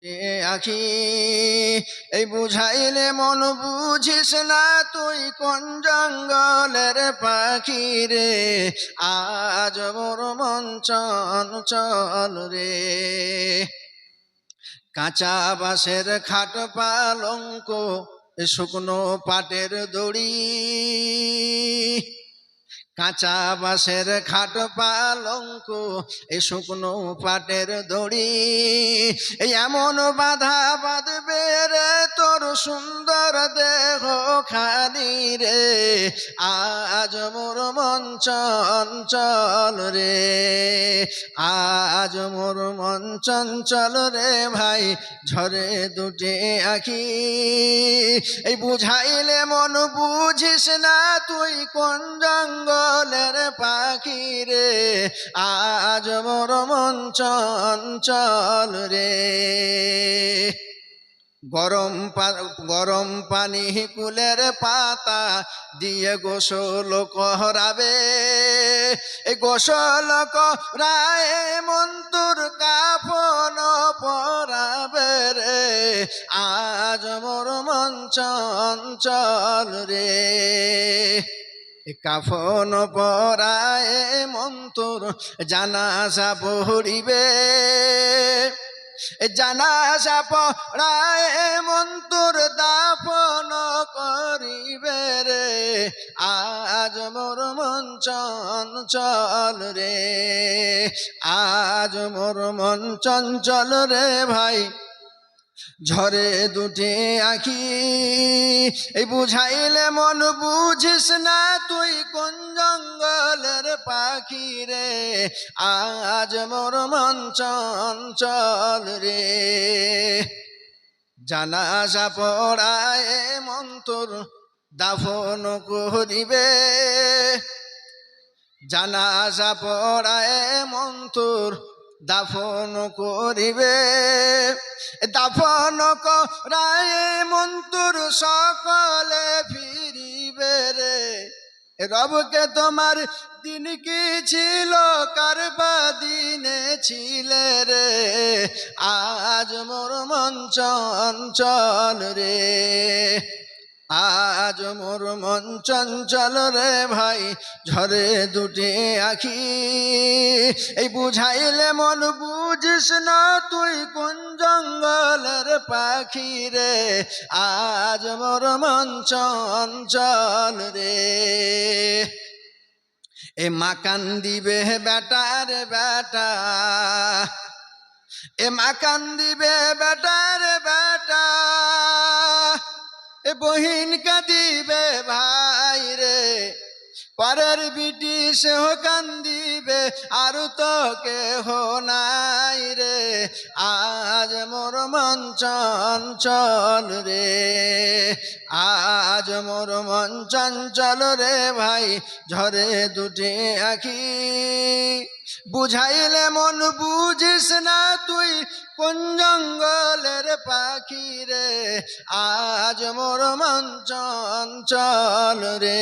আখি এই বুঝাইলে মন বুঝিস না তুই কোন জঙ্গলের পাখি রে আজ মোর মন চঞ্চল রে কাঁচা বাঁশের খাট পালঙ্ক শুকনো পাটের দড়ি কাঁচা বাঁশের খাট পালঙ্ক এই শুকনো পাটের দড়ি এমন বাধা বাঁধবে রে তোর সুন্দর দেহ খানি রে আজ মোর মন চঞ্চল রে আজ মোর মন চঞ্চল রে ভাই ঝরে দুটি আখি এই বুঝাইলে মন বুঝিস না তুই কোন জঙ্গলের পাখি রে আজ মোর মন চঞ্চল রে গরম পানি কুলের পাতা দিয়ে গোসল করাবে গোসল করায় মন্তুর কাফন পরাবে রে আজ মোর মন চঞ্চল রে কাফন পরায় মন্তুর জানাজা পড়িবে জানাজা পড়ায় মন্তুর দাফন করিবে রে আজ মোর মন চঞ্চল রে আজ মোর মন চঞ্চল রে ভাই ঝরে দুটি আখি এই বুঝাইলে মন বুঝিস না তুই কোন জঙ্গলের পাখি রে আজ মোর মন চঞ্চল রে জানাজা পড়ায় মন্তুর দাফন করিবে জানাজা পড়ায় মন্তুর দাফন করিবে দাফন করায় মন্তুর সকলে ফিরিবে রে রবকে তোমার দিন কি ছিল কারবা দিনে ছিলে রে আজ মোর মন চঞ্চল রে আজ মোর মন চঞ্চল রে ভাই ঝরে দুটি আখি এই বুঝাইলে মন বুঝিস না তুই কোন জঙ্গলের পাখি রে আজ মোর মন চঞ্চল রে এ মাকান দিবে বেটার বেটা এ মাকান দিবে বেটার বেটা এ বহিন কাঁদিবে ভাই রে পরের বিটি সেহ কান্দিবে আর তো কেহ নাই রে আজ মোর মন চঞ্চল রে আজ মোর মন চঞ্চল রে ভাই ঝরে দুটি আখি বুঝাইলে মন বুঝিস না তুই কোন জঙ্গলের পাখি রে আজ মোর মন চঞ্চল রে